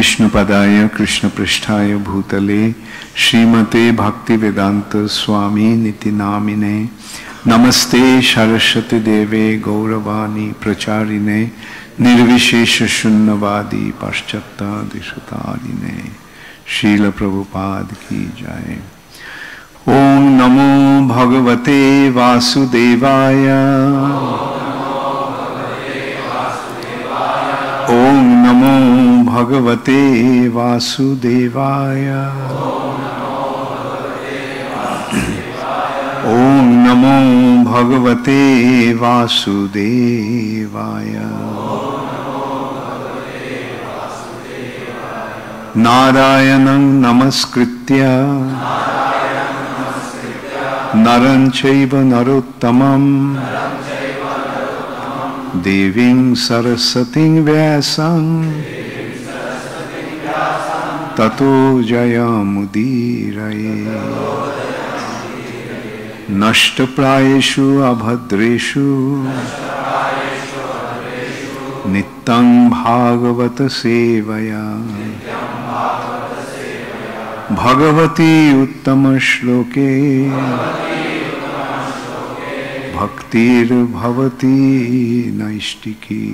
विष्णुपदाय कृष्णपृष्ठाय भूतले श्रीमते भक्तिवेदांत स्वामी निति नामिने नमस्ते सरस्वती देवे गौरवाणी प्रचारिणे निर्विशेष शून्यवादी पाश्चात्यादिशतारिणे श्रील प्रभुपाद की जय। ओम नमो भगवते वासुदेवाय। ओम नमो भगवते वासुदेवाय। ओम नमो भगवते वासुदेवाय। नारायणं नमस्कृत्य नरं चैव नरोत्तमं देवीं सरस्वतीं व्यासं ततो जयमुदीरये। नष्टप्रायेषु अभद्रेषु नित्यं भागवत सेवया भगवती उत्तम श्लोके भक्तिर्भवती नैष्टिकी।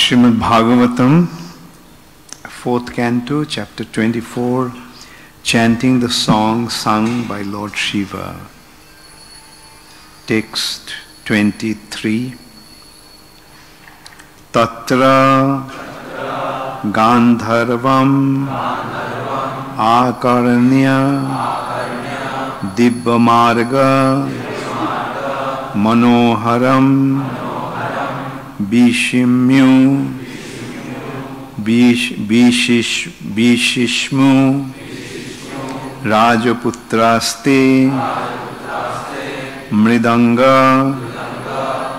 Srimad Bhagavatam, 4th canto, chapter 24, chanting the song sung by Lord Shiva. Text 23. Tatra Gandharvam Akarnya Dibbamarga Manoharam Bishimyu Bishishmu Rajaputraste Mridanga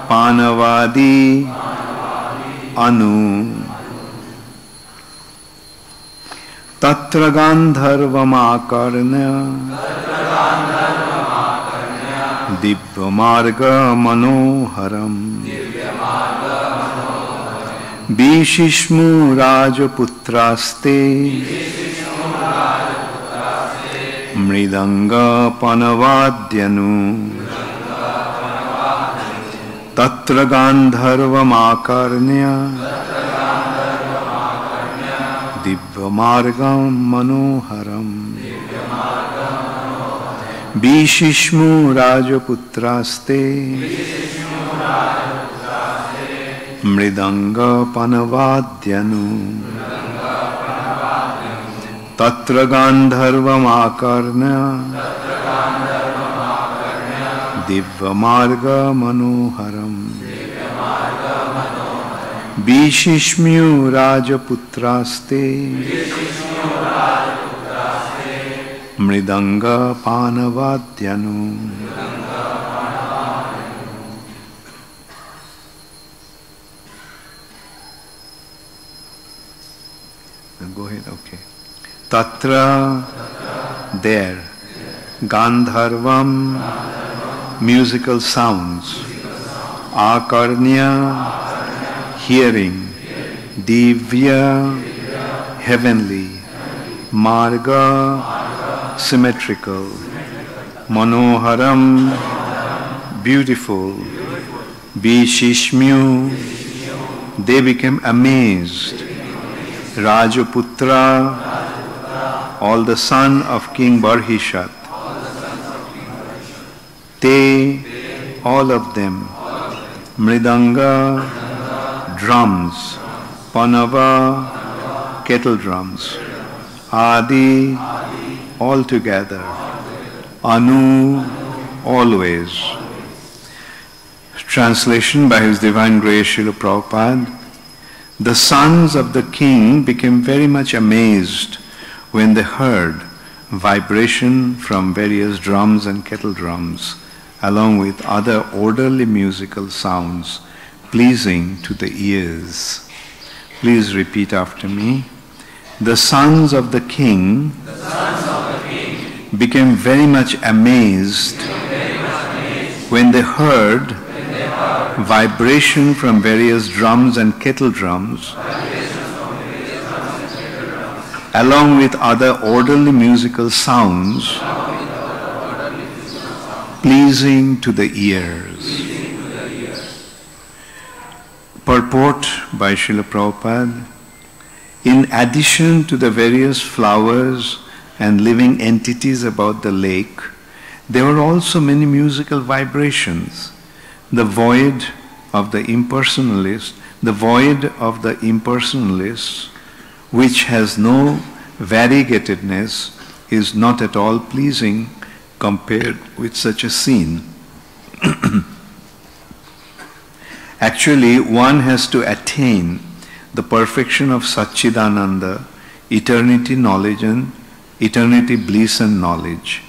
Panavadi Anu. Tatra Gandharvamakarnya Dibbamarga Manoharam Bishishmu Rajaputraste Mridanga Panavadyanu. Tatra Gandharvamakarnya Dibbamargam Manoharam Bishishmu Rajaputraste Mridanga Panavadyanu. Tatra Gandharvamakarnya Dibbamarga Manoharam Bishishmu Rajaputraste Mridanga Panavadyanu. Go ahead, okay. Tatra, there, Gandharvam, musical sounds, Akarnya, hearing, Divya, heavenly, Marga, symmetrical, Manoharam, beautiful, Bishishmu, they became amazed, Rajaputra, all the son of King Barhishat, they, all of them, Mridanga, drums, Panava, kettle drums, Adi, all together, Anu, always. Translation by His Divine Grace Srila Prabhupada. The sons of the king became very much amazed when they heard vibration from various drums and kettle drums, along with other orderly musical sounds pleasing to the ears. Please repeat after me. The sons of the king became very much amazed when they heard vibration from various drums and kettle drums, along with other orderly musical sounds, pleasing to the ears. Purport by Srila Prabhupada: in addition to the various flowers and living entities about the lake, there were also many musical vibrations. The void of the impersonalist, which has no variegatedness, is not at all pleasing compared with such a scene. Actually, one has to attain the perfection of Satchidananda, eternity knowledge and eternity bliss and knowledge.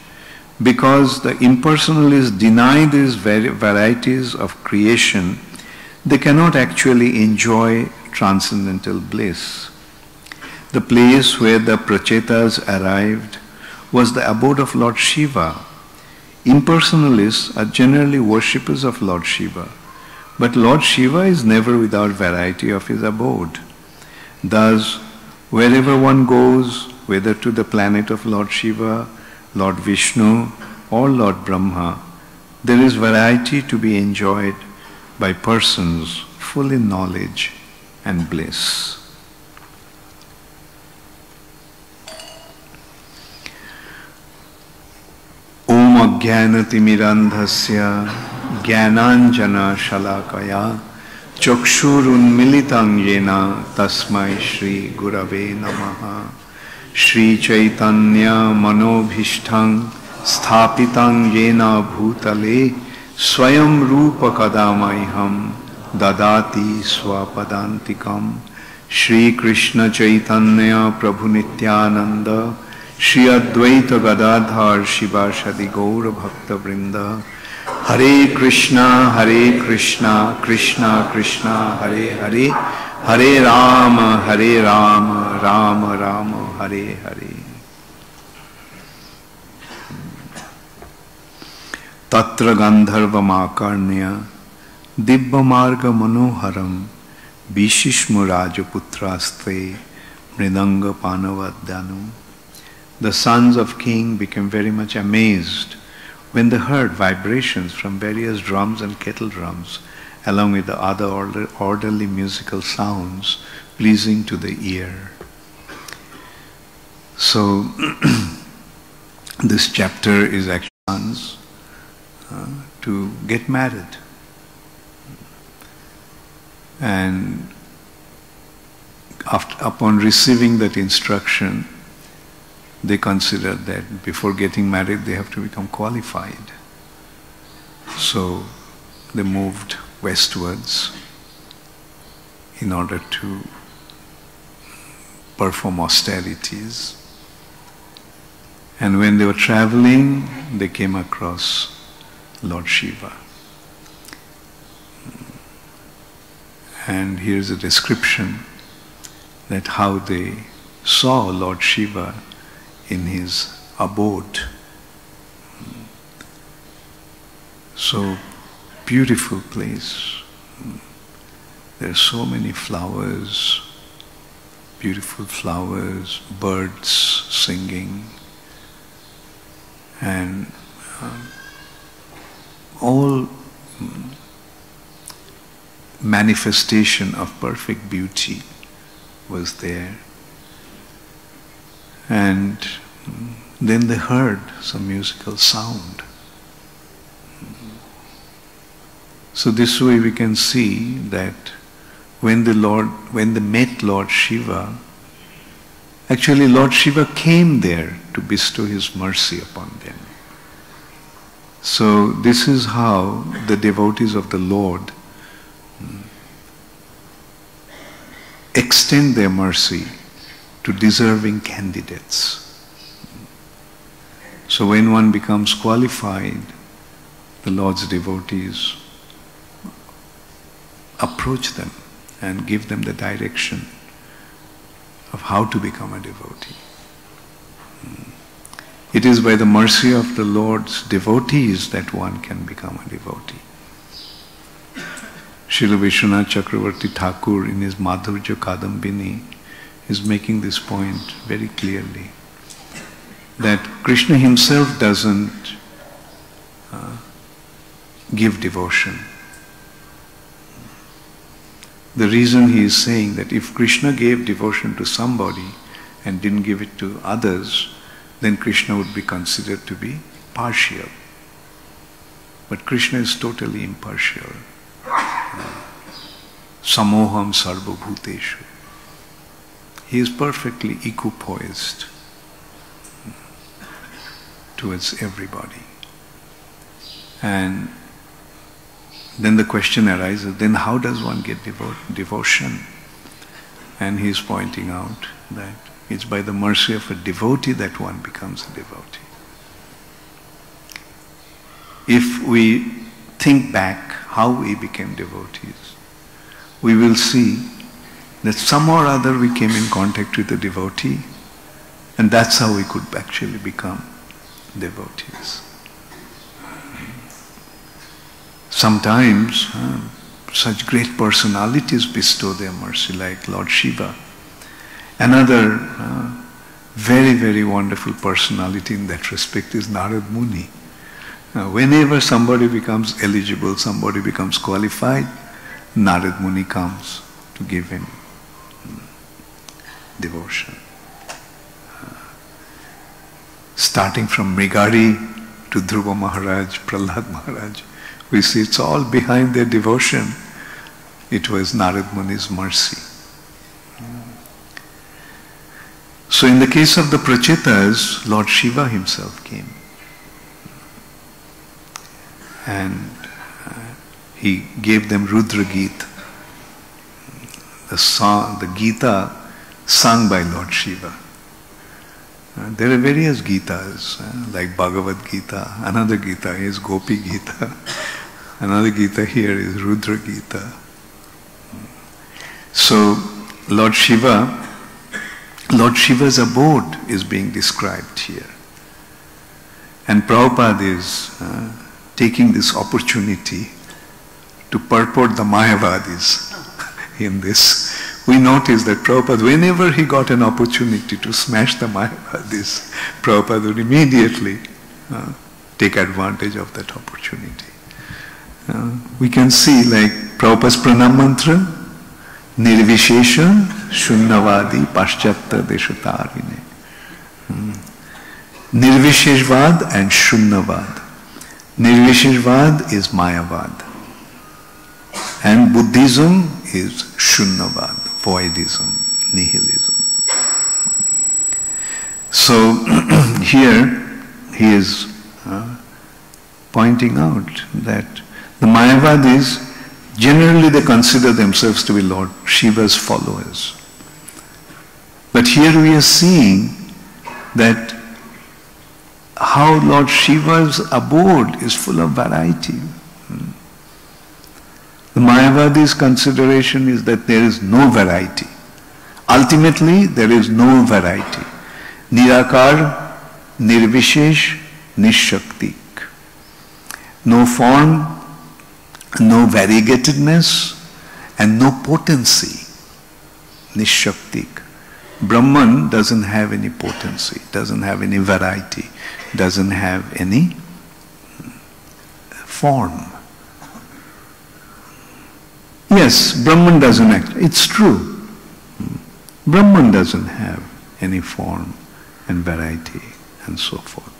Because the impersonalists deny these varieties of creation, they cannot actually enjoy transcendental bliss. The place where the Prachetas arrived was the abode of Lord Shiva. Impersonalists are generally worshippers of Lord Shiva, but Lord Shiva is never without variety of his abode. Thus, wherever one goes, whether to the planet of Lord Shiva, Lord Vishnu, or Lord Brahma, there is variety to be enjoyed by persons full in knowledge and bliss. Om Ajnanatimirandhasya Jnananjana Shalakaya Chakshurunmilitam Yena Tasmai Shri Gurave Namaha. Shri Chaitanya Manobhishtham Sthapitam Yena Bhutale Swayam Rupa Kadamaiham Dadati Swapadantikam. Shri Krishna Chaitanya Prabhu Nityananda Shri Advaita Gadadhar Shivashadi Gaura Bhakta Vrinda. Hare Krishna, Krishna Krishna, Hare Hare, Hare Rama, Rama Rama, Hare Hare. Tatra Gandharva Makarnya Dibba Marga Manoharam Bishishmu Rajaputraste Mridanga Panavadhyanu. The sons of king became very much amazed when they heard vibrations from various drums and kettle drums, along with the other orderly musical sounds pleasing to the ear. So, this chapter is actually sons to get married. And upon receiving that instruction, they considered that before getting married, they have to become qualified. So they moved westwards in order to perform austerities. And when they were traveling, they came across Lord Shiva. And here's a description that how they saw Lord Shiva in his abode. So beautiful place. There are so many flowers, beautiful flowers, birds singing, and all manifestation of perfect beauty was there. And then they heard some musical sound. So this way we can see that when they met Lord Shiva, actually Lord Shiva came there to bestow his mercy upon them. So this is how the devotees of the Lord extend their mercy to deserving candidates. So when one becomes qualified, the Lord's devotees approach them and give them the direction of how to become a devotee. It is by the mercy of the Lord's devotees that one can become a devotee. Srila Vishwanath Chakravarti Thakur in his Madhurya Kadambini is making this point very clearly, that Krishna himself doesn't give devotion. The reason he is saying that if Krishna gave devotion to somebody and didn't give it to others, then Krishna would be considered to be partial. But Krishna is totally impartial. Samoham sarva bhuteshu. He is perfectly equipoised towards everybody. And then the question arises, then how does one get devotion? And he is pointing out that it's by the mercy of a devotee that one becomes a devotee. If we think back how we became devotees, we will see that somehow or other we came in contact with a devotee, and that's how we could actually become devotees. Sometimes such great personalities bestow their mercy, like Lord Shiva. Another very, very wonderful personality in that respect is Narad Muni. Whenever somebody becomes eligible, somebody becomes qualified, Narad Muni comes to give him devotion. Starting from Mrigari to Dhruva Maharaj, Prahlad Maharaj, we see it's all behind their devotion. It was Narad Muni's mercy. So in the case of the Prachetas, Lord Shiva himself came. And he gave them Rudra Geet, the Gita sung by Lord Shiva. There are various Gitas, like Bhagavad Gita. Another Gita is Gopi Gita. Another Gita here is Rudra Gita. So Lord Shiva's abode is being described here. And Prabhupada is taking this opportunity to purport the Mayavadis in this. We notice that Prabhupada, whenever he got an opportunity to smash the Mayavadis, Prabhupada would immediately take advantage of that opportunity. We can see like Prabhupada's Pranam Mantra, Nirvishesha Shunnavadi Paschatta Deshatarine. Nirvisheshvad and Shunnavad. Nirvisheshvad is Mayavad. And Buddhism is Shunnavad, voidism, nihilism. So here he is pointing out that the Mayavadis, generally they consider themselves to be Lord Shiva's followers. But here we are seeing that how Lord Shiva's abode is full of variety. The Mayavadi's consideration is that there is no variety. Ultimately, there is no variety. Nirakar, Nirvishesh, Nishaktik. No form, no variegatedness, and no potency. Nishaktik. Brahman doesn't have any potency, doesn't have any variety, doesn't have any form. Yes, Brahman doesn't act. It's true. Brahman doesn't have any form and variety and so forth.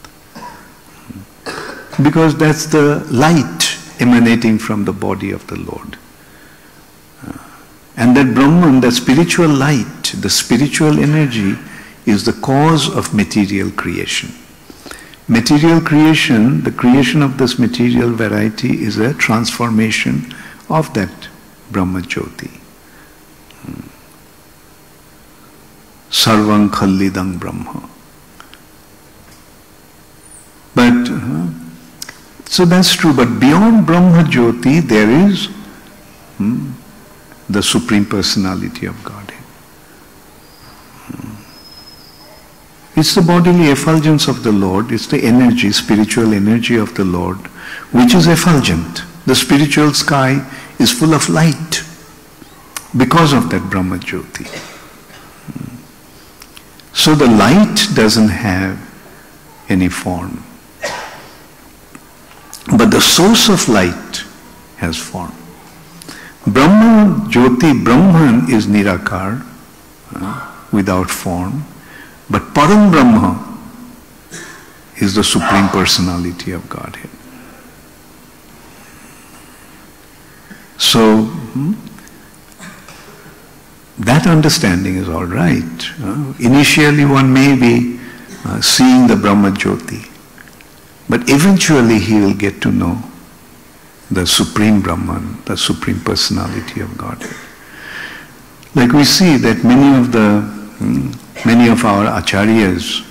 Because that's the light emanating from the body of the Lord. And that Brahman, that spiritual light, the spiritual energy is the cause of material creation. Material creation, the creation of this material variety is a transformation of that Brahma Jyoti. Sarvang Khallidang Brahma. But, so that's true, but beyond Brahma Jyoti there is the Supreme Personality of Godhead. It's the bodily effulgence of the Lord, it's the energy, spiritual energy of the Lord, which is effulgent. The spiritual sky is full of light because of that Brahma Jyoti. So the light doesn't have any form. But the source of light has form. Brahma Jyoti, Brahman is Nirakar, without form. But Param Brahma is the Supreme Personality of Godhead. So, that understanding is all right. Initially one may be seeing the Brahma Jyoti, but eventually he will get to know the Supreme Brahman, the Supreme Personality of Godhead. Like we see that many of our acharyas,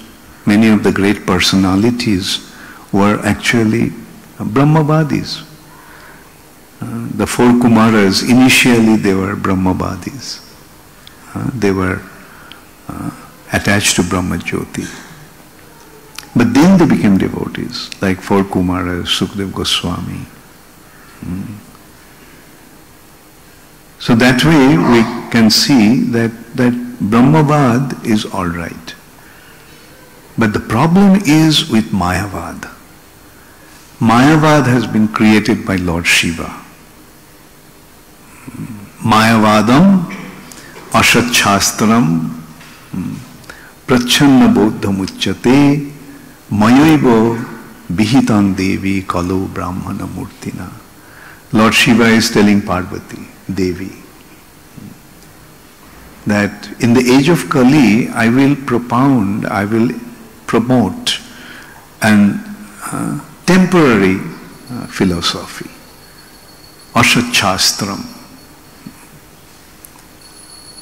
many of the great personalities were actually Brahmavadis. The four Kumaras, initially they were Brahmavadis. They were attached to Brahma Jyoti. But then they became devotees, like four Kumaras, Sukdev Goswami. So that way we can see that Brahmavad is all right. But the problem is with Mayavad. Mayavad has been created by Lord Shiva. Mayavadam ashatshastram prachanna bodham uchyate mayaiva vihitan devi kalu brahmana murtina. Lord Shiva is telling Parvati, Devi, that in the age of Kali I will promote an temporary philosophy, Ashatshastram,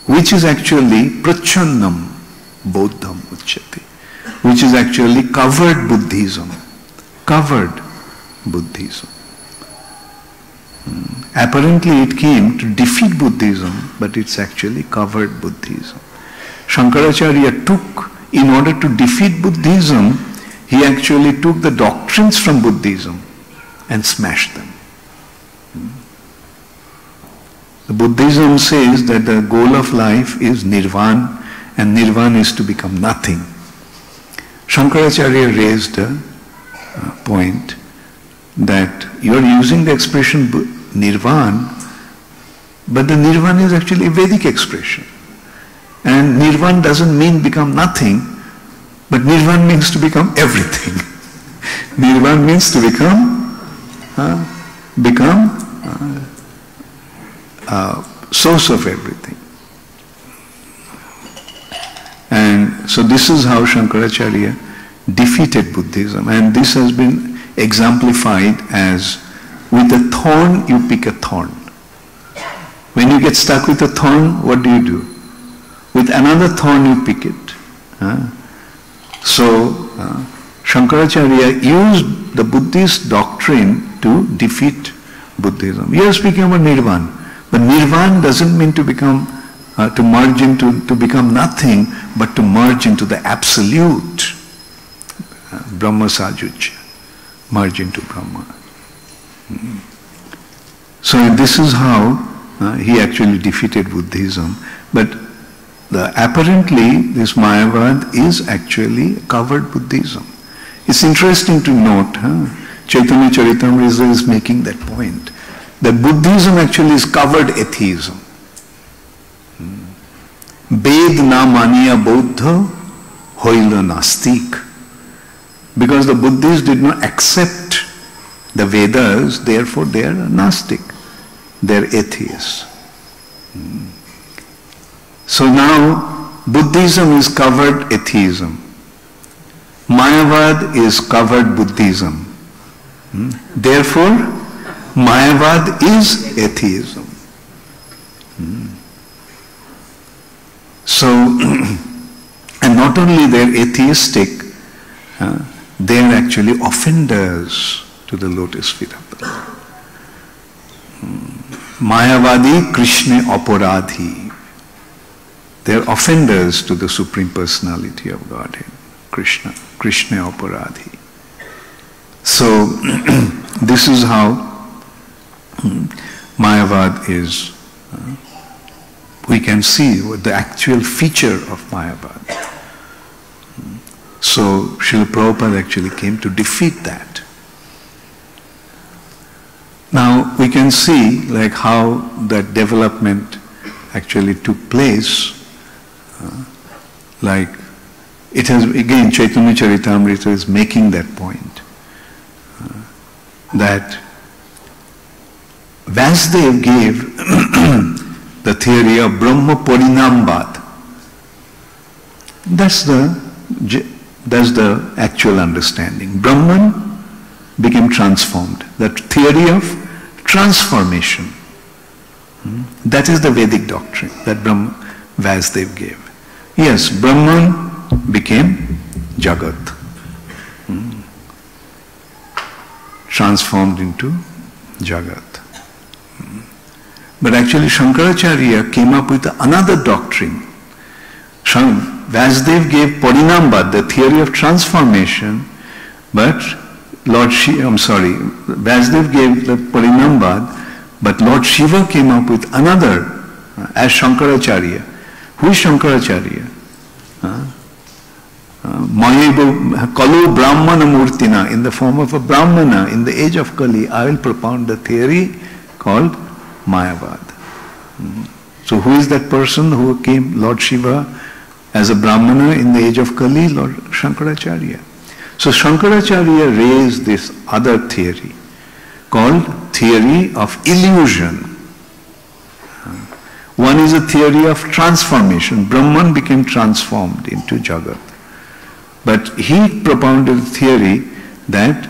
which is actually Prachannam Bodham Uchyate, which is actually covered Buddhism. Covered Buddhism. Apparently it came to defeat Buddhism, but it's actually covered Buddhism. Shankaracharya took, in order to defeat Buddhism, he actually took the doctrines from Buddhism and smashed them. The Buddhism says that the goal of life is nirvana, and nirvana is to become nothing. Shankaracharya raised a point that you are using the expression nirvana, but the nirvana is actually a Vedic expression. And nirvana doesn't mean become nothing, but nirvana means to become everything. Nirvana means to become source of everything. And so this is how Shankaracharya defeated Buddhism, and this has been exemplified as, with a thorn you pick a thorn. When you get stuck with a thorn, what do? With another thorn you pick it. So Shankaracharya used the Buddhist doctrine to defeat Buddhism. We are speaking about nirvana, but nirvana doesn't mean to become, to merge into, to become nothing, but to merge into the absolute. Brahma Sajuja, merge into Brahma. So this is how he actually defeated Buddhism. But apparently this Mayavad is actually covered Buddhism. It's interesting to note, Chaitanya Charitamrita is making that point, that Buddhism actually is covered atheism. Ved na maniya Buddha hoila nastik. Because the Buddhists did not accept the Vedas, therefore they are Gnostic. They are atheists. So now Buddhism is covered atheism. Mayavad is covered Buddhism. Therefore, Mayavad is atheism. So, and not only they are atheistic, they are actually offenders to the lotus feet of the Lord. Mayavadi Krishna Aparadhi. They are offenders to the Supreme Personality of Godhead, Krishna Aparadhi. So this is how Mayavad is, we can see what the actual feature of Mayavad. So Srila Prabhupada actually came to defeat that. Now we can see like how that development actually took place. Like it has, again, Chaitanya Charitamrita is making that point. That Vasudev gave the theory of Brahma Parinambad. That's the actual understanding. Brahman became transformed. That theory of transformation. That is the Vedic doctrine that Vasudev gave. Yes, Brahman became Jagat. Transformed into Jagat. But actually Shankaracharya came up with another doctrine. Vasudev gave Parinambad, the theory of transformation, but Vasudev gave the Parinambad, but Lord Shiva came up with another as Shankaracharya. Who is Shankaracharya? Mayeva Kalu Brahmana Murtina, in the form of a Brahmana, in the age of Kali, I will propound the theory called Mayavad. So who is that person who came, Lord Shiva, as a Brahmana in the age of Kali? Lord Shankaracharya. So Shankaracharya raised this other theory called theory of illusion. One is a theory of transformation. Brahman became transformed into Jagat. But he propounded a theory that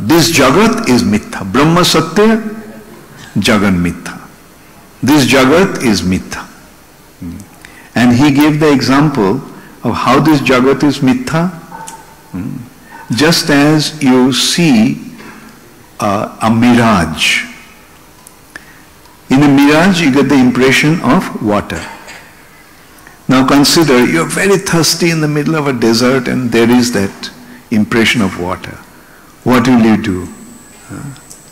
this Jagat is Mitha. Brahma Satya, Jagan Mitha. This Jagat is Mitha. And he gave the example of how this Jagat is Mitha. Just as you see a mirage. In a mirage you get the impression of water. Now consider, you're very thirsty in the middle of a desert and there is that impression of water. What will you do?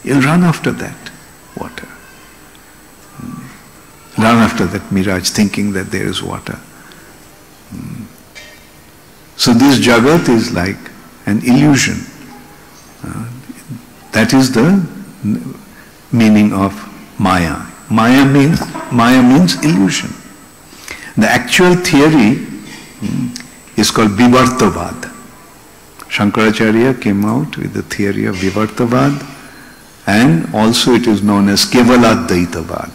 You'll run after that water. Run after that mirage thinking that there is water. So this Jagat is like an illusion. That is the meaning of Maya. Maya means illusion. The actual theory is called Vivartavad. Shankaracharya came out with the theory of Vivartavad, and also it is known as Kevaladvaitavad.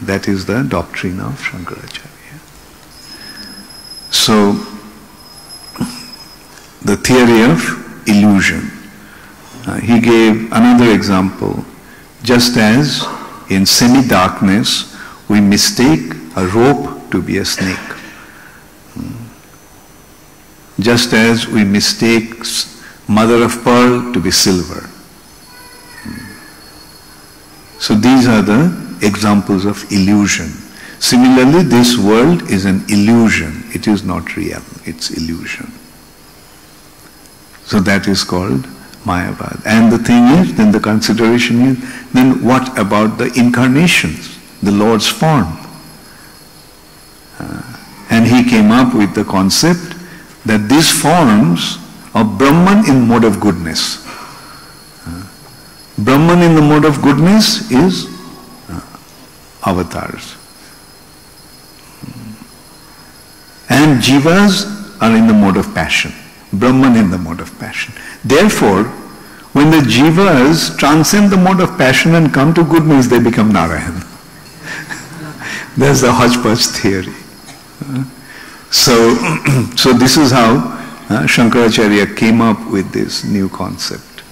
That is the doctrine of Shankaracharya. So, the theory of illusion. He gave another example. Just as in semi-darkness we mistake a rope to be a snake. Just as we mistake mother of pearl to be silver. So these are the examples of illusion. Similarly, this world is an illusion. It is not real. It's illusion. So that is called Mayavad. And the thing is, then the consideration is, then what about the incarnations, the Lord's form? And he came up with the concept that these forms of Brahman in mode of goodness. Brahman in the mode of goodness is avatars. And jivas are in the mode of passion. Brahman in the mode of passion. Therefore, when the jivas transcend the mode of passion and come to goodness, they become Narayan. That's the hodgepodge theory. So this is how Shankaracharya came up with this new concept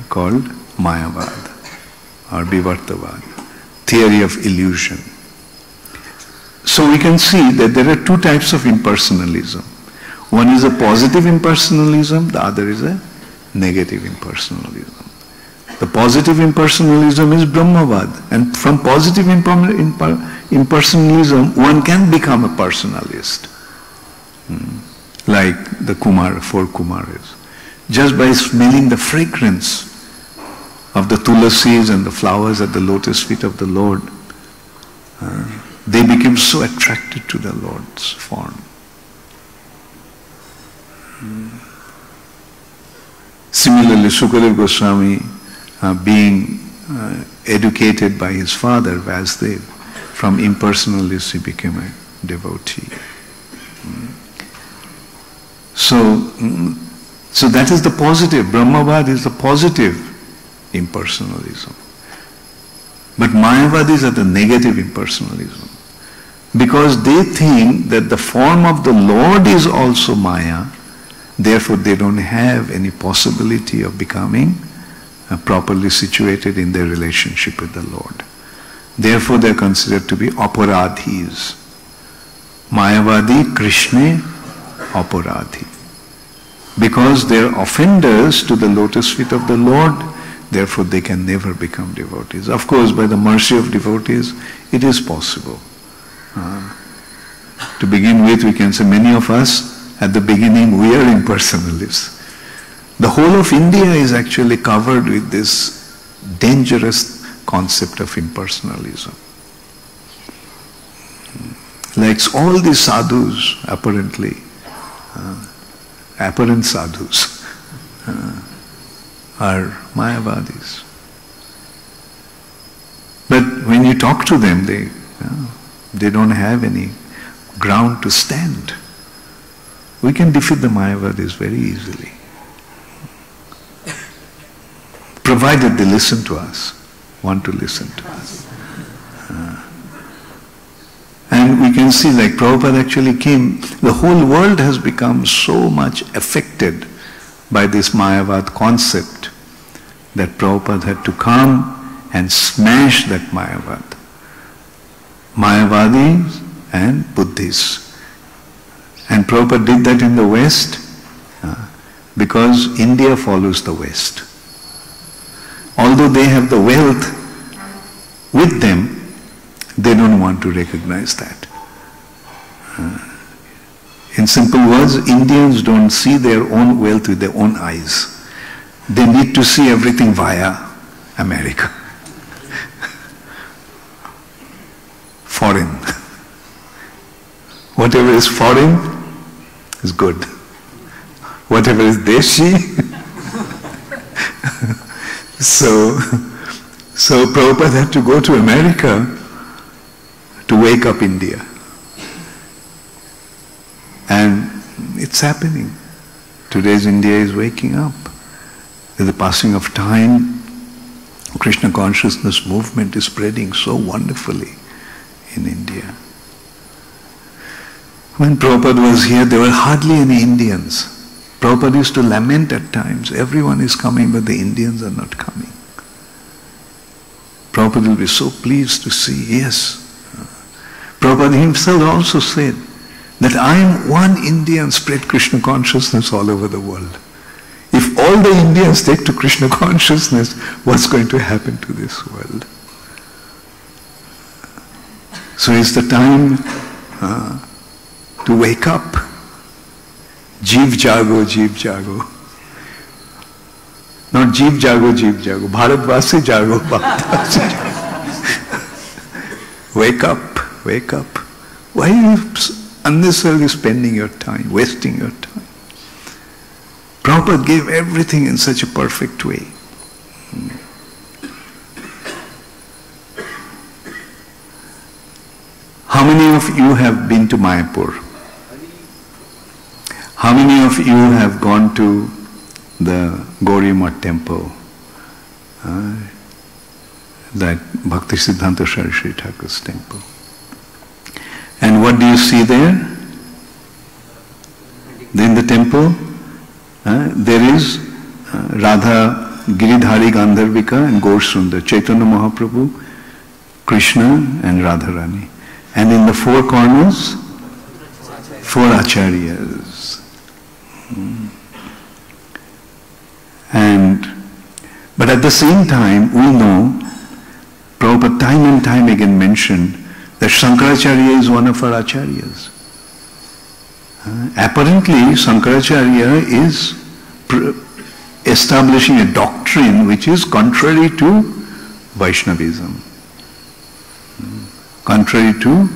called Mayavad or Vivartavad, theory of illusion. So we can see that there are two types of impersonalism. One is a positive impersonalism, the other is a negative impersonalism. The positive impersonalism is Brahmavad, and from positive impersonalism one can become a personalist. Like the four Kumaras. Just by smelling the fragrance of the tulasis and the flowers at the lotus feet of the Lord, they became so attracted to the Lord's form. Similarly, Sukadev Goswami, being educated by his father, Vasudev, from impersonalist he became a devotee. So that is the positive. Brahmavad is the positive impersonalism. But Mayavadis are the negative impersonalism. Because they think that the form of the Lord is also Maya, therefore they don't have any possibility of becoming properly situated in their relationship with the Lord. Therefore they are considered to be aparadhis. Mayavadi, Krishna, aparadhi. Because they are offenders to the lotus feet of the Lord, therefore they can never become devotees. Of course, by the mercy of devotees, it is possible. To begin with, we can say many of us, at the beginning, we are impersonalists. The whole of India is actually covered with this dangerous concept of impersonalism. Like all these sadhus, apparently, apparent sadhus, are Mayavadis. But when you talk to them, they don't have any ground to stand. We can defeat the Mayavadis very easily, provided they listen to us, want to listen to us. And we can see, like Prabhupada actually came, the whole world has become so much affected by this Mayavad concept that Prabhupada had to come and smash that Mayavad. Mayavadis and Buddhists. And Prabhupada did that in the West because India follows the West. Although they have the wealth with them, they don't want to recognize that. In simple words, Indians don't see their own wealth with their own eyes. They need to see everything via America. Foreign. Whatever is foreign is good. Whatever is deshi. So Prabhupada had to go to America to wake up India. And it's happening. Today's India is waking up. With the passing of time, Krishna consciousness movement is spreading so wonderfully in India. When Prabhupada was here, there were hardly any Indians. Prabhupada used to lament at times, everyone is coming but the Indians are not coming. Prabhupada will be so pleased to see, yes. Prabhupada himself also said that I am one Indian, spread Krishna consciousness all over the world. If all the Indians take to Krishna consciousness, what's going to happen to this world? So it's the time to wake up. Jeev jago, jeev jago. Not jeev jago, jeev jago. Bharatvasi jago, Bharatvasi jago. Wake up, wake up. Why are you unnecessarily spending your time, wasting your time? Prabhupada gave everything in such a perfect way. How many of you have been to Mayapur? How many of you have gone to the Gauri Math temple? That Bhakti Siddhanta Saraswati Thakur's temple. And what do you see there? In the temple, there is Radha Giridhari Gandharvika and Gaur Sundar, Chaitanya Mahaprabhu, Krishna and Radharani. And in the four corners, four acharyas. But at the same time, we know, Prabhupada time and time again mentioned that Shankaracharya is one of our acharyas. Apparently, Shankaracharya is establishing a doctrine which is contrary to Vaishnavism, contrary to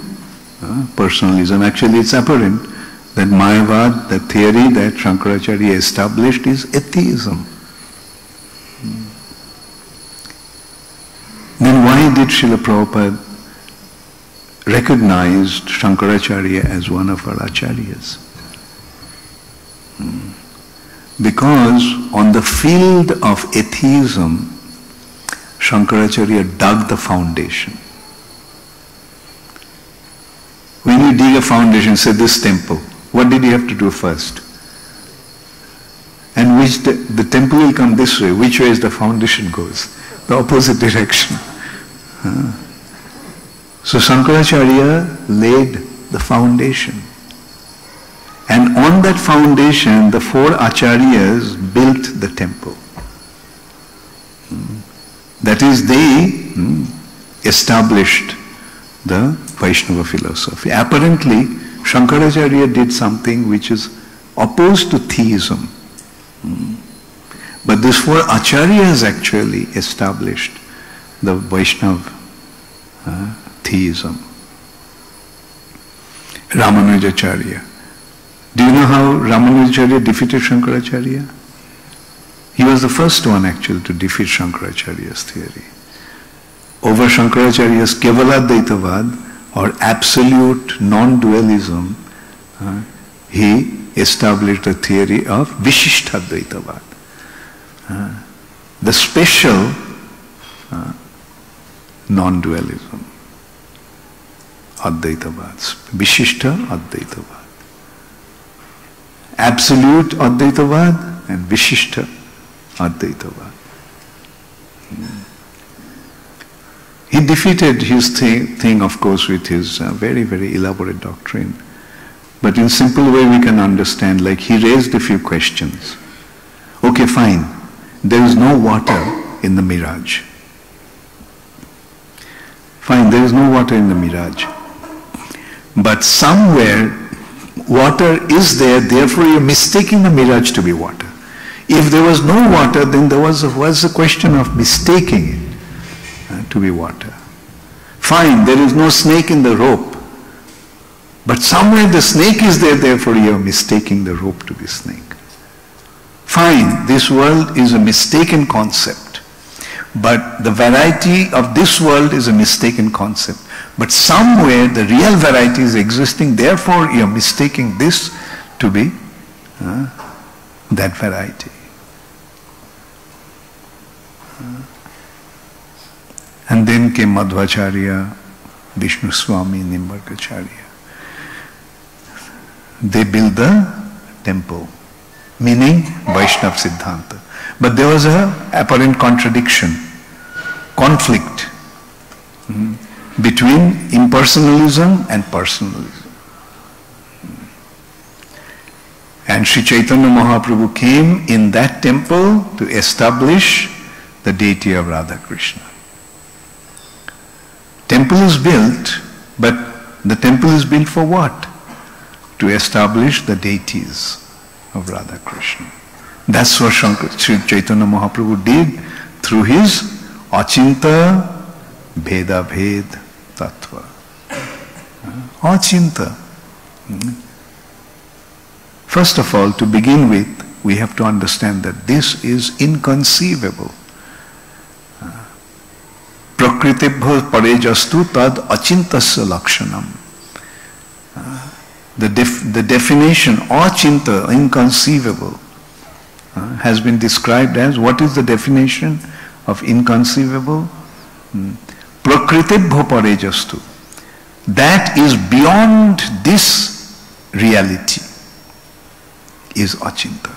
personalism. Actually, it's apparent that Mayavad, the theory that Shankaracharya established, is atheism. Then why did Srila Prabhupada recognize Shankaracharya as one of our acharyas? Because on the field of atheism, Shankaracharya dug the foundation. When you dig a foundation, say this temple, what did you have to do first? And which the temple will come this way. Which way is the foundation goes? The opposite direction. So Shankaracharya laid the foundation. And on that foundation, the four acharyas built the temple. That is, they established the Vaishnava philosophy. Apparently, Shankaracharya did something which is opposed to theism. But these four acharyas actually established the Vaishnava theism. Ramanujacharya. Do you know how Ramanujacharya defeated Shankaracharya? He was the first one actually to defeat Shankaracharya's theory. Over Shankaracharya's Kevaladvaitavad, or absolute non-dualism, he established the theory of Vishishtadvaitavad. The special non-dualism, Advaitavad, Vishishta Advaitavad. Absolute Advaitavad and Vishishta Advaitavad. He defeated his thing, of course, with his very, very elaborate doctrine. But in simple way we can understand, like he raised a few questions. Okay, fine. There is no water in the mirage. Fine, there is no water in the mirage. But somewhere water is there, therefore you're mistaking the mirage to be water. If there was no water, then there was a question of mistaking it to be water. Fine, there is no snake in the rope. But somewhere the snake is there, therefore you are mistaking the rope to be snake. Fine, this world is a mistaken concept. But the variety of this world is a mistaken concept. But somewhere the real variety is existing, therefore you are mistaking this to be that variety. And then came Madhvacharya, Vishnu Swami, Nimbarkacharya. They built the temple, meaning Vaishnava Siddhanta. But there was an apparent contradiction, conflict between impersonalism and personalism. And Sri Chaitanya Mahaprabhu came in that temple to establish the deity of Radha Krishna. Temple is built, but the temple is built for what? To establish the deities of Radha Krishna. That's what Sri Chaitanya Mahaprabhu did through his Achinta Bheda Bhed Tattva. Achinta. First of all, to begin with, we have to understand that this is inconceivable. Prakritibha parejastu tad achintasya lakshanam. The definition, achinta, inconceivable, has been described as, what is the definition of inconceivable? Prakritibha parejastu. That is beyond this reality is achinta.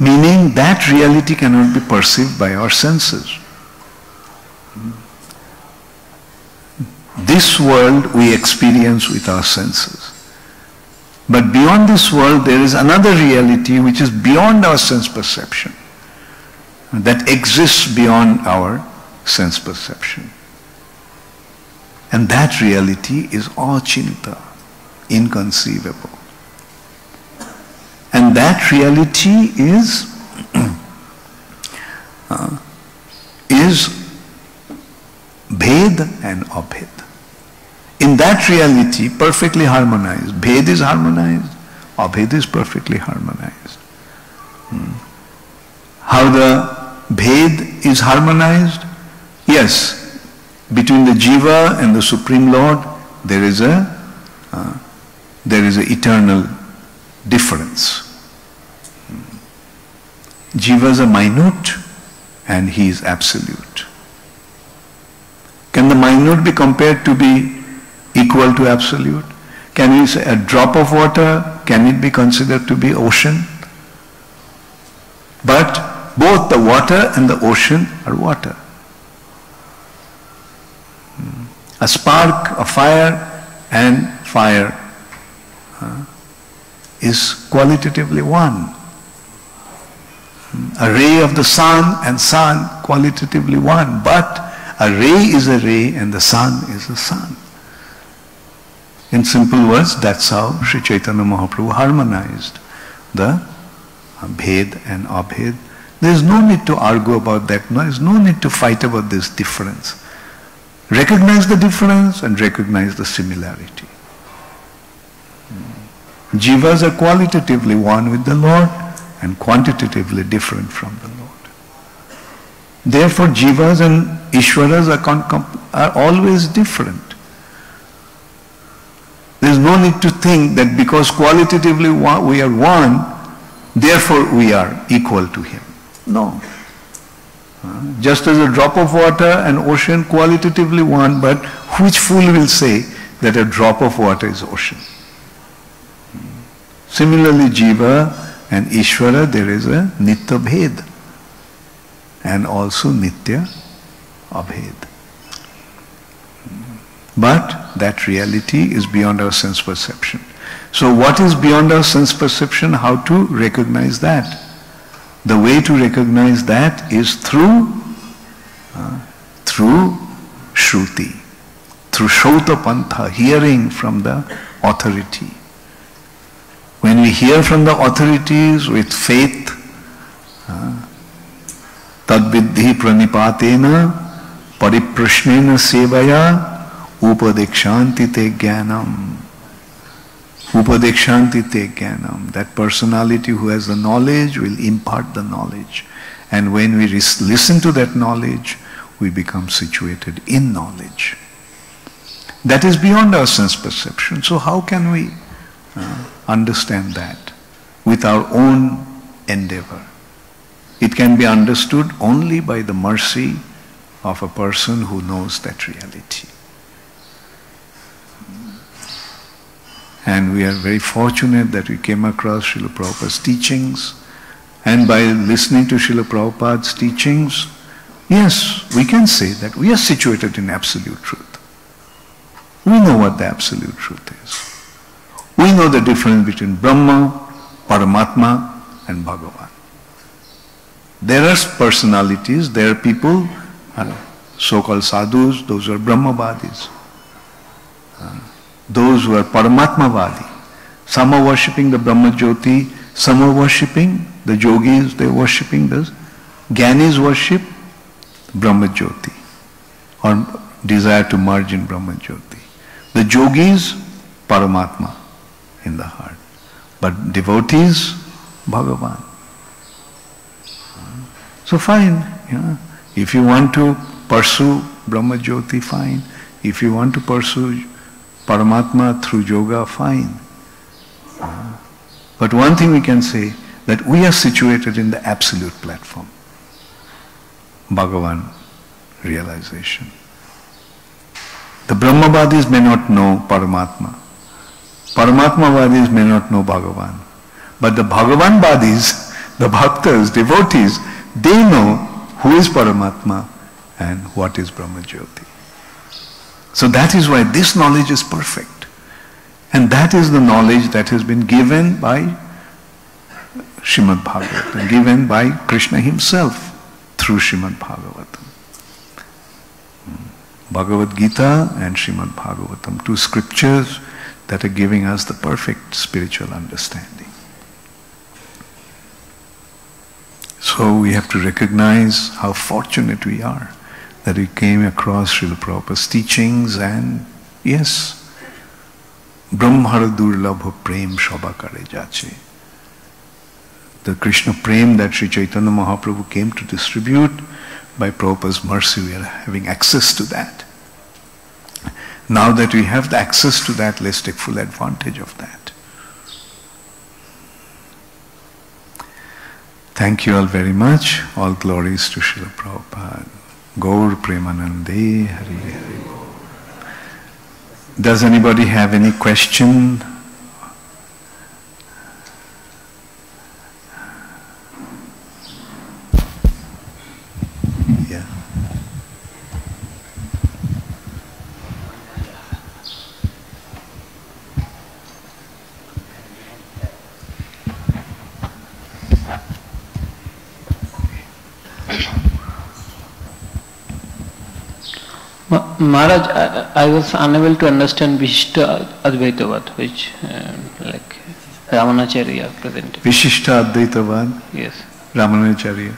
Meaning that reality cannot be perceived by our senses. This world we experience with our senses. But beyond this world there is another reality which is beyond our sense perception, that exists beyond our sense perception. And that reality is achinta, inconceivable. And that reality is is Bhed and Abhed. In that reality, perfectly harmonized. Bhed is harmonized, Abhed is perfectly harmonized. How the Bhed is harmonized? Yes, between the Jiva and the Supreme Lord, there is a eternal difference. Jiva is a minute and he is absolute. Can the minute be compared to be equal to absolute? Can we say a drop of water, can it be considered to be ocean? But both the water and the ocean are water. A spark, a fire, and fire is qualitatively one. A ray of the sun and sun qualitatively one, but a ray is a ray and the sun is a sun. In simple words, that's how Sri Chaitanya Mahaprabhu harmonized the Bhed and Abhed. There is no need to argue about that. There is no need to fight about this difference. Recognize the difference and recognize the similarity. Jivas are qualitatively one with the Lord and quantitatively different from the Lord. Therefore, Jivas and Ishwaras are always different. There is no need to think that because qualitatively we are one, therefore we are equal to Him. No. Just as a drop of water and ocean qualitatively one, but which fool will say that a drop of water is ocean? Similarly, Jiva and Ishvara, there is a Nitya Bhed and also Nitya Abhed. But that reality is beyond our sense perception. So what is beyond our sense perception? How to recognize that? The way to recognize that is through Shruti, through Shrauta Pantha, hearing from the authority. When we hear from the authorities with faith, Tadviddhi pranipatena pariprashnena sevaya upadekshanti te jnanam. Upadekshanti te jnanam. That personality who has the knowledge will impart the knowledge. And when we listen to that knowledge, we become situated in knowledge. That is beyond our sense perception. So how can we understand that with our own endeavor? It can be understood only by the mercy of a person who knows that reality. And we are very fortunate that we came across Srila Prabhupada's teachings. And by listening to Srila Prabhupada's teachings, yes, we can say that we are situated in absolute truth. We know what the absolute truth is. We know the difference between Brahma, Paramatma, and Bhagavan. There are personalities, there are people, so-called sadhus, those are Brahmavadis. Those who are Paramatmavadi. Some are worshipping the Brahma Jyoti, some are worshipping the yogis, they are worshipping the Jnanis worship Brahma Jyoti or desire to merge in Brahma Jyoti. The yogis, Paramatma in the heart. But devotees, Bhagavan. So fine, if you want to pursue Brahma Jyoti, fine. If you want to pursue Paramatma through yoga, fine. But one thing we can say, that we are situated in the absolute platform. Bhagavan realization. The Brahmavadis may not know Paramatma. Paramatmavadis may not know Bhagavan. But the Bhagavanvadis, the bhaktas, devotees, they know who is Paramatma and what is Brahma Jyoti. So that is why this knowledge is perfect. And that is the knowledge that has been given by Srimad Bhagavatam, given by Krishna himself through Srimad Bhagavatam. Bhagavad Gita and Srimad Bhagavatam, two scriptures that are giving us the perfect spiritual understanding. So we have to recognize how fortunate we are that we came across Srila Prabhupada's teachings, and yes, Brahmara Durlabha Prem Shabakare Jache. The Krishna Prem that Sri Chaitanya Mahaprabhu came to distribute, by Prabhupada's mercy we are having access to that. Now that we have the access to that, let's take full advantage of that. Thank you all very much. All glories to Srila Prabhupada. Gaur Premanande Hari Hari. Does anybody have any question? Yeah. Maharaj, I was unable to understand Vishishta Advaitavad, which like Ramanacharya presented. Vishishta Advaitavad? Yes. Ramanacharya.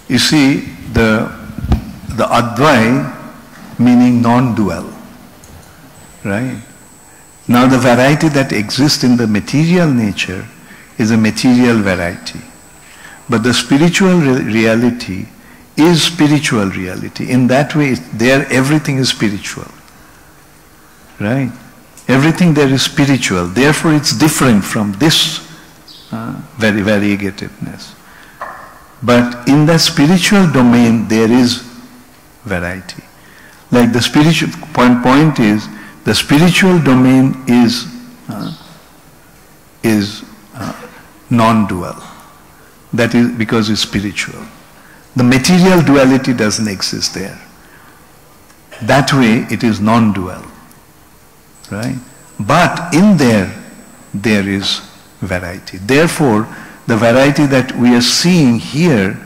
You see, the Advai meaning non-dual, right? Now the variety that exists in the material nature is a material variety. But the spiritual reality is spiritual reality. In that way, there everything is spiritual. Right? Everything there is spiritual. Therefore, it's different from this very variegatedness. But in the spiritual domain, there is variety. Like the spiritual point is, the spiritual domain is non-dual. That is because it's spiritual. The material duality doesn't exist there. That way it is non-dual. Right? But in there is variety. Therefore, the variety that we are seeing here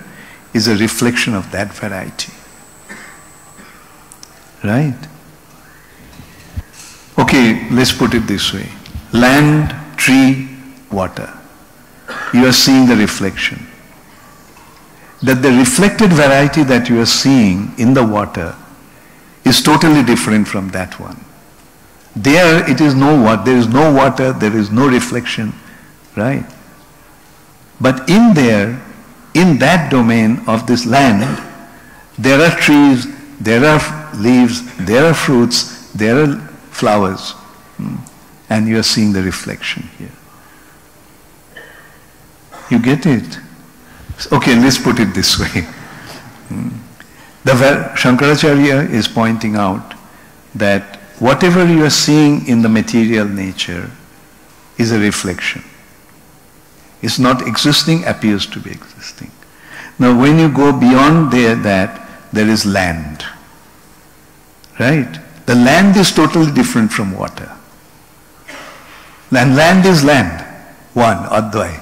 is a reflection of that variety. Right? Okay, let's put it this way. Land, tree, water. You are seeing the reflection. That the reflected variety that you are seeing in the water is totally different from that one. There it is there is no water, there is no reflection, right? But in there, in that domain of this land, there are trees, there are leaves, there are fruits, there are flowers, and you are seeing the reflection here. You get it? Okay, let's put it this way. Shankaracharya is pointing out that whatever you are seeing in the material nature is a reflection. It's not existing, appears to be existing. Now when you go beyond that, there is land. Right? The land is totally different from water. And land is land. One, Advai.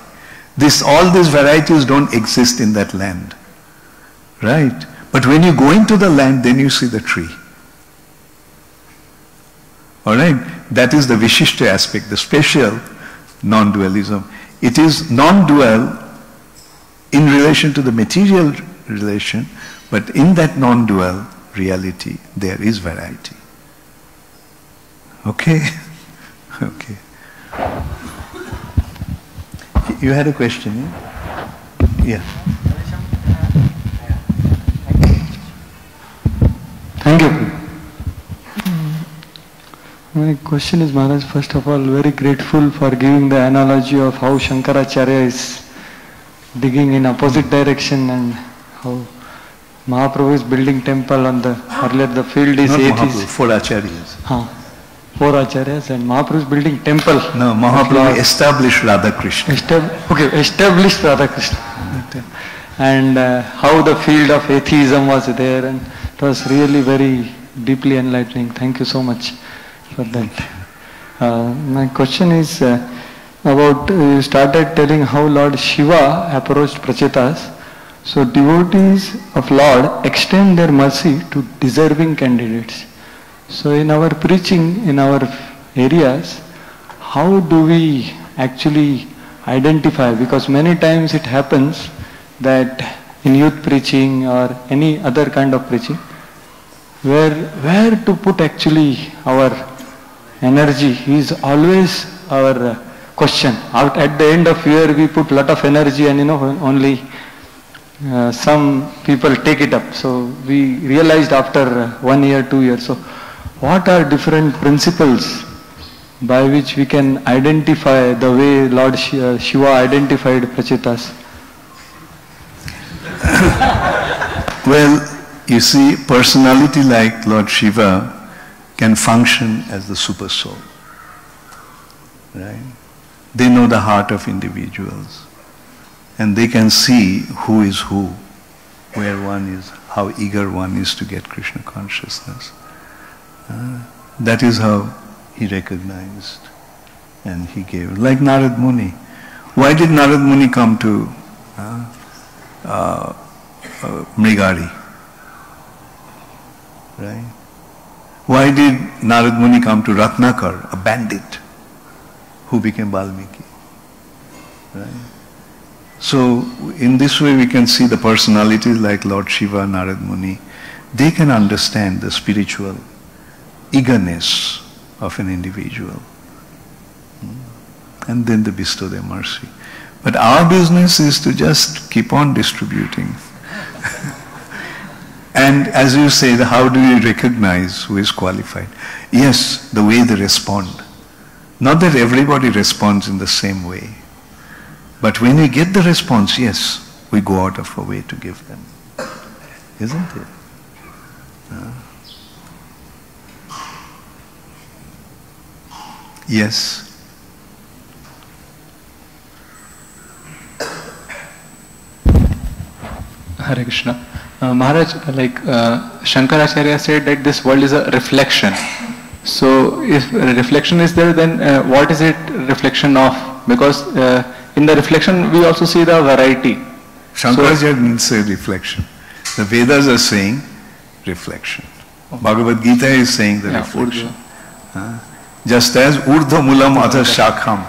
All these varieties don't exist in that land. Right? But when you go into the land, then you see the tree. Alright? That is the Vishishta aspect, the special non-dualism. It is non-dual in relation to the material relation, but in that non-dual reality, there is variety. Okay? Okay. You had a question, yeah? Yeah. Thank you. My question is, Maharaj, first of all, very grateful for giving the analogy of how Shankaracharya is digging in opposite direction and how Mahaprabhu is building temple on the, earlier the field is Not atheist. Mahaprabhu, 4 acharyas. 4 acharyas, and Mahaprabhu is building temple. No, Mahaprabhu established Radha Krishna. Established Radha Krishna. And how the field of atheism was there, and it was really very deeply enlightening. Thank you so much for that. My question is about, you started telling how Lord Shiva approached Prachetas. So devotees of Lord extend their mercy to deserving candidates. So in our preaching, in our areas, how do we actually identify? Because many times it happens that in youth preaching or any other kind of preaching, where to put actually our energy is always our question. Out at the end of year we put lot of energy and only some people take it up. So we realized after 1 year, 2 years. So what are different principles by which we can identify the way Lord Shiva identified Prachetas? Well, you see, personality like Lord Shiva can function as the super soul. Right? They know the heart of individuals. And they can see who is who, where one is, how eager one is to get Krishna consciousness. That is how he recognized and he gave. Like Narad Muni. Why did Narad Muni come to Mrigari? Right? Why did Narad Muni come to Ratnakar, a bandit who became Valmiki? Right? So in this way we can see the personalities like Lord Shiva, Narad Muni. They can understand the spiritual eagerness of an individual. And then they bestow their mercy. But our business is to just keep on distributing. And as you say, how do you recognize who is qualified? Yes, the way they respond. Not that everybody responds in the same way. But when we get the response, yes, we go out of our way to give them. Isn't it? Yes. Hare Krishna. Maharaj, like Shankaracharya said that this world is a reflection. So if a reflection is there, then what is it reflection of? Because in the reflection we also see the variety. Shankaracharya didn't say reflection. The Vedas are saying reflection. Bhagavad Gita is saying the reflection. Just as urdhva mulam atha shakham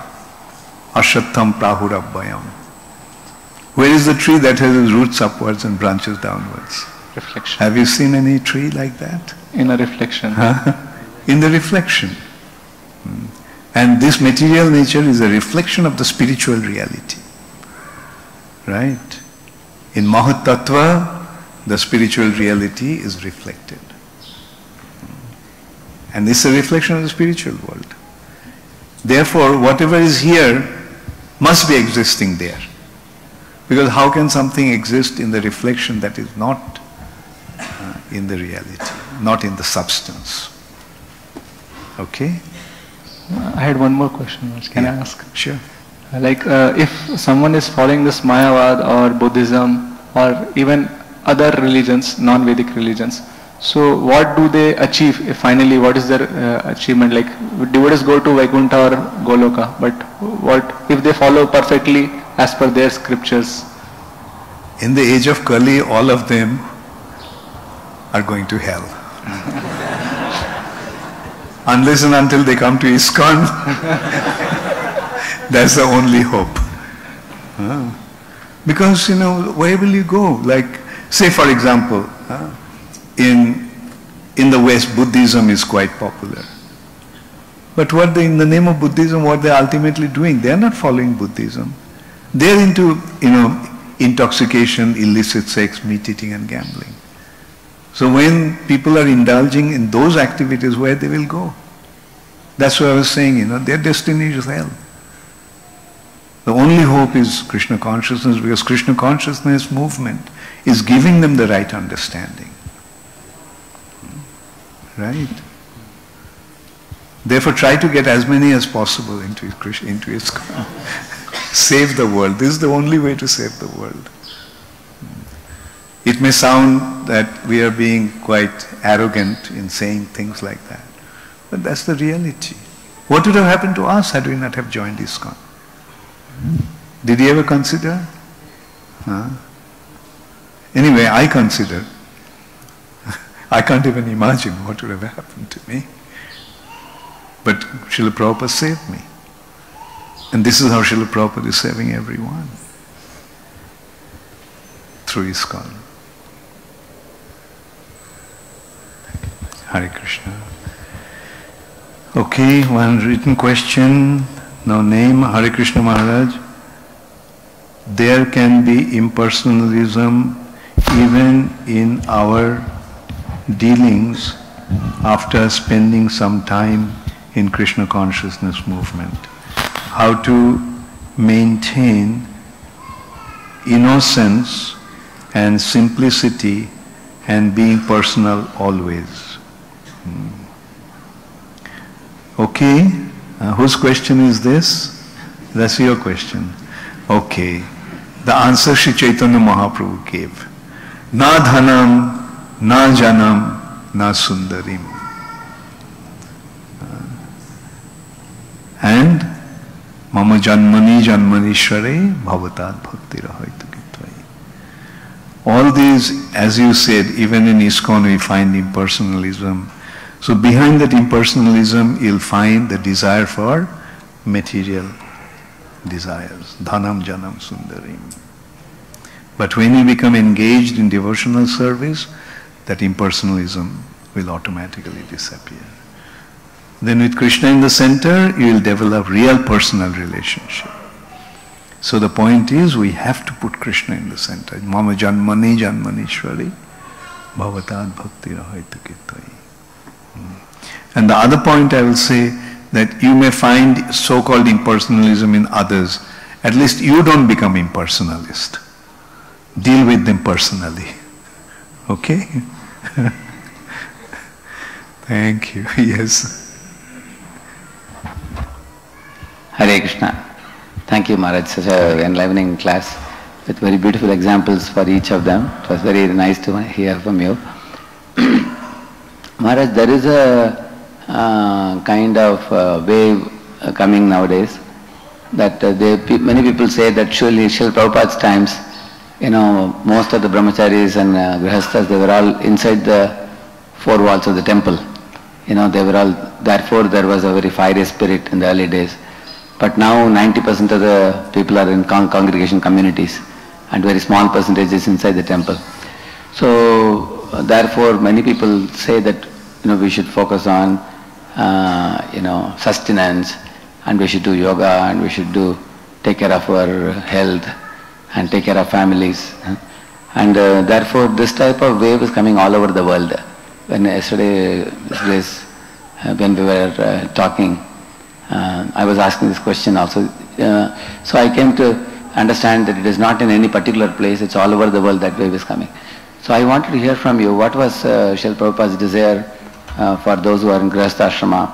ashattham prahurabbayam. Where is the tree that has its roots upwards and branches downwards? Reflection. Have you seen any tree like that? In a reflection. In the reflection. And this material nature is a reflection of the spiritual reality. Right? In Mahat Tattva, the spiritual reality is reflected. And this is a reflection of the spiritual world. Therefore, whatever is here must be existing there. Because how can something exist in the reflection that is not in the reality, not in the substance? Okay? I had one more question. Can I ask? Sure. Like if someone is following this Mayavad or Buddhism or even other religions, non-Vedic religions, so what do they achieve finally? What is their achievement? Like devotees go to Vaikuntha or Goloka, but what if they follow perfectly as per their scriptures? In the age of Kali, all of them are going to hell. Unless and until they come to ISKCON, that's the only hope. Because, where will you go? Like, say for example, in the West, Buddhism is quite popular. But in the name of Buddhism, what they're ultimately doing, they're not following Buddhism. They're into, intoxication, illicit sex, meat eating and gambling. So when people are indulging in those activities, where they will go? That's what I was saying, their destiny is hell. The only hope is Krishna consciousness, because Krishna consciousness movement is giving them the right understanding. Right? Therefore try to get as many as possible into ISKCON. Save the world. This is the only way to save the world. It may sound that we are being quite arrogant in saying things like that, but that's the reality. What would have happened to us had we not have joined ISKCON? Did you ever consider? Anyway, I consider. I can't even imagine what would have happened to me. But Srila Prabhupada saved me. And this is how Srila Prabhupada is saving everyone. Through ISKCON. Hare Krishna. Okay, one written question, no name, Hare Krishna Maharaj. There can be impersonalism even in our dealings after spending some time in Krishna consciousness movement. How to maintain innocence and simplicity and being personal always. Okay, whose question is this? That's your question. Okay, the answer Sri Chaitanya Mahaprabhu gave. Na dhanam, na janam, na sundarim. And mama janmani janmanishware bhavatad bhakti rahaitu kitvayi. All these, as you said, even in ISKCON we find impersonalism. So behind that impersonalism you'll find the desire for material desires. Dhanam janam sundarim. But when you become engaged in devotional service, that impersonalism will automatically disappear. Then with Krishna in the center, you will develop real personal relationship. So the point is, we have to put Krishna in the center. Mama janmani janmanishwari bhavatad bhakti rahaitu kitvayi. And the other point I will say, that you may find so-called impersonalism in others. At least you don't become impersonalist. Deal with them personally. Okay? Thank you. Yes. Hare Krishna. Thank you, Maharaj. Such an enlivening class with very beautiful examples for each of them. It was very nice to hear from you. Maharaj, there is a kind of wave coming nowadays that many people say that surely Srila Prabhupada's times, most of the brahmacharis and grihasthas, they were all inside the four walls of the temple. They were all, therefore there was a very fiery spirit in the early days. But now 90% of the people are in congregation communities and very small percentage is inside the temple. So therefore many people say that we should focus on sustenance, and we should do yoga, and we should take care of our health and take care of families. And therefore this type of wave is coming all over the world. When when we were talking, I was asking this question also. So I came to understand that it is not in any particular place, it's all over the world that wave is coming. So I wanted to hear from you, what was Srila Prabhupada's desire for those who are in Grihastha Ashrama,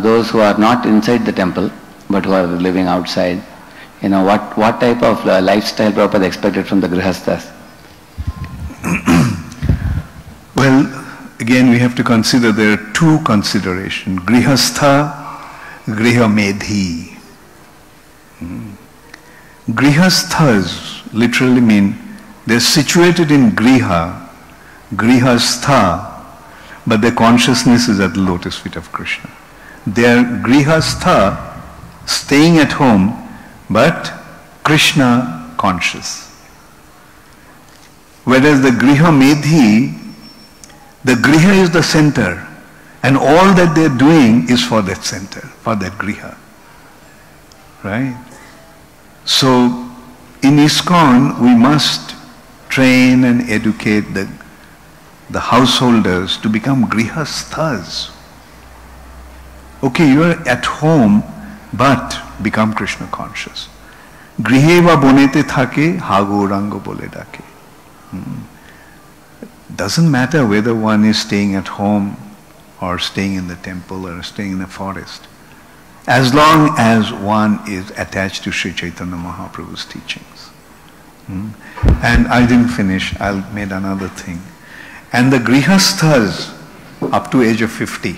those who are not inside the temple but who are living outside, what type of lifestyle Prabhupada expected from the Grihasthas? Well, again we have to consider there are two considerations. Grihastha, Grihamedhi. Grihasthas literally mean they're situated in Griha, Grihastha, but their consciousness is at the lotus feet of Krishna. They are Grihastha, staying at home, but Krishna conscious. Whereas the Grihamedhi, the Griha is the center, and all that they're doing is for that center, for that Griha. Right? So, in ISKCON, we must train and educate the householders to become Grihasthas. Okay, you are at home, but become Krishna conscious. Griheva bonete thake, hago rango bole dake. Doesn't matter whether one is staying at home or staying in the temple or staying in the forest, as long as one is attached to Sri Chaitanya Mahaprabhu's teachings. And I didn't finish, I made another thing. And the Grihasthas up to age of 50,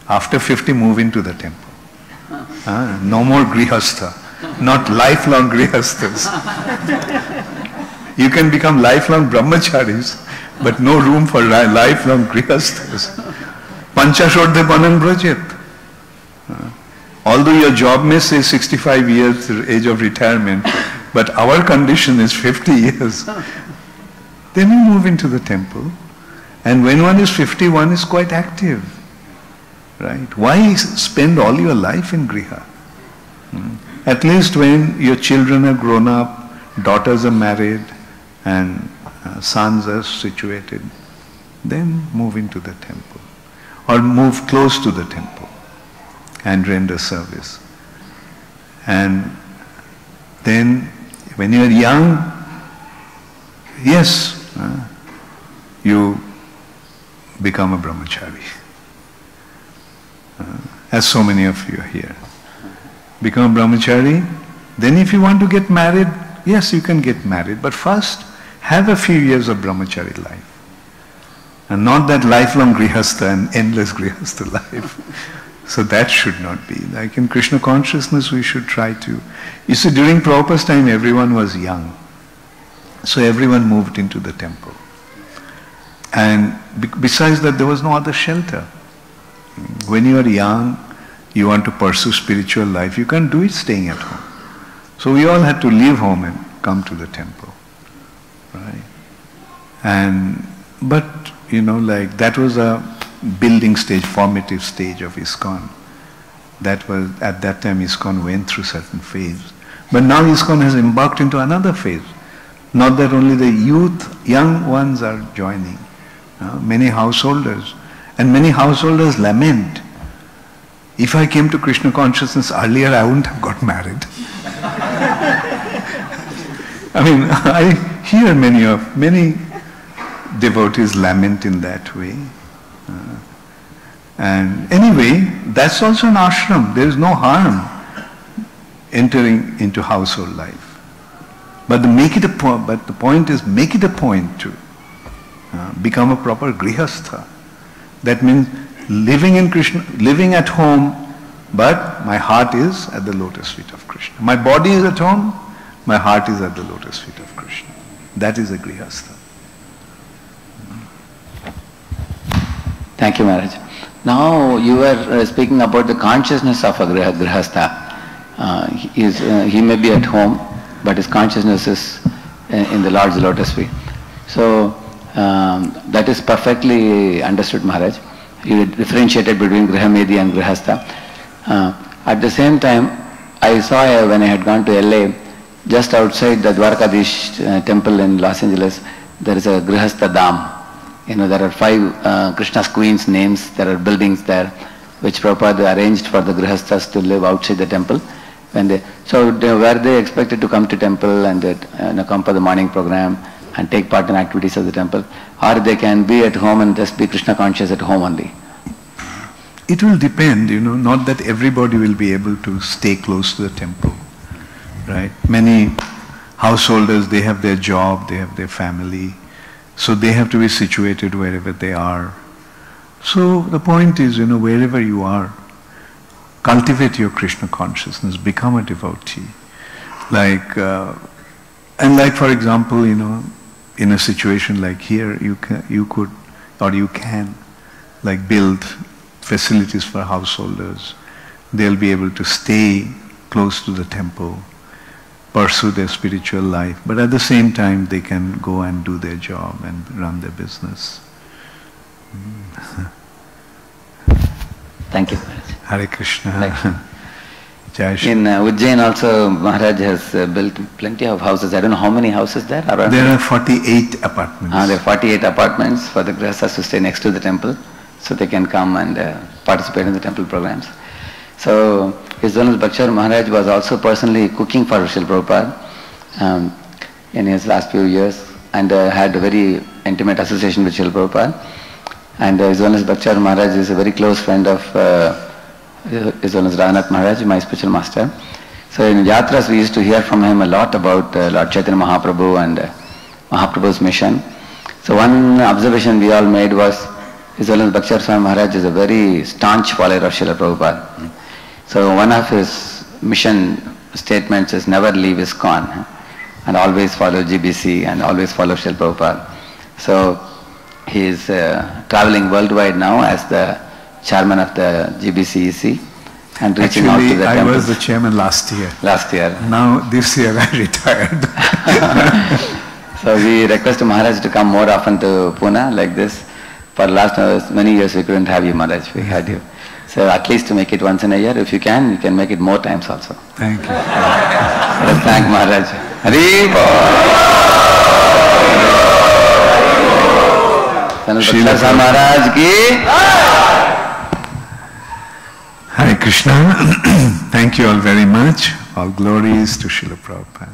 after 50 move into the temple. No more Grihastha, not lifelong Grihasthas. You can become lifelong brahmacharis, but no room for lifelong Grihasthas. Panchashodhe banan brajet. Although your job may say 65 years age of retirement, but our condition is 50 years. Then you move into the temple And when one is 50, one is quite active. Right? Why spend all your life in Griha? At least when your children are grown up, daughters are married, and sons are situated, then move into the temple. Or move close to the temple and render service. And then when you are young, yes, you become a brahmachari. As so many of you are here. Become a brahmachari. Then if you want to get married, yes, you can get married. But first, have a few years of brahmachari life. And not that lifelong grihastha and endless grihastha life. So that should not be. Like in Krishna consciousness, we should try to. You see, during Prabhupada's time, everyone was young. So everyone moved into the temple. And besides that, there was no other shelter. When you are young, you want to pursue spiritual life, you can't do it staying at home. So we all had to leave home and come to the temple. Right? But like that was a building stage, formative stage of ISKCON. That was, at that time ISKCON went through certain phase. But now ISKCON has embarked into another phase. Not that only the youth, young ones are joining. Many householders. And many householders lament, if I came to Krishna consciousness earlier, I wouldn't have got married. I mean, I hear many devotees lament in that way. And anyway, that's also an ashram. There is no harm entering into household life. But the point is, make it a point to become a proper grihastha. That means living in Krishna, living at home, but my heart is at the lotus feet of Krishna. My body is at home, my heart is at the lotus feet of Krishna. That is a grihastha. Thank you, Maharaj. Now you were speaking about the consciousness of a grihastha. He may be at home, but his consciousness is in the Lord's lotus feet. So that is perfectly understood, Maharaj. You differentiated between Grihamedi and Grihastha. At the same time, I saw when I had gone to LA, just outside the Dwarkadish temple in Los Angeles, there is a Grihastha Dham. There are 5 Krishna's queens' names, there are buildings there, which Prabhupada arranged for the Grihasthas to live outside the temple. Were they expected to come to temple and come for the morning program and take part in activities of the temple, or they can be at home and just be Krishna conscious at home only? It will depend, not that everybody will be able to stay close to the temple, right? Many householders, they have their job, they have their family, so they have to be situated wherever they are. So the point is, wherever you are, cultivate your Krishna consciousness, become a devotee. And for example, in a situation like here, you can build facilities for householders. They'll be able to stay close to the temple, pursue their spiritual life, but at the same time they can go and do their job and run their business. Thank you. Hare Krishna. In Ujjain also, Maharaj has built plenty of houses. I don't know how many houses there are. There are 48 apartments. There are 48 apartments for the Grihasthas to stay next to the temple, so they can come and participate in the temple programs. So His Holiness Bhaktacharya Maharaj was also personally cooking for Srila Prabhupada in his last few years, and had a very intimate association with Srila Prabhupada. And His Holiness Bhaktacharya Maharaj is a very close friend of His Holiness Radhanath Maharaj, my spiritual master. So in Yatras we used to hear from him a lot about Lord Chaitanya Mahaprabhu and Mahaprabhu's mission. So one observation we all made was His Holiness Bhaktacharya Swami Maharaj is a very staunch follower of Srila Prabhupada. So one of his mission statements is never leave ISKCON and always follow GBC and always follow Srila Prabhupada. So he is traveling worldwide now as the chairman of the GBCEC and reaching out to the temples. I was the chairman last year. Last year. Now this year I retired. So we request Maharaj to come more often to Pune like this. For the last many years we couldn't have you, Maharaj. We had you. So at least to make it once in a year, if you can make it more times also. Thank you. Let us thank Maharaj. Hari Bol. Srila Maharaj ki. Hare Krishna. Thank you all very much. All glories to Srila Prabhupada.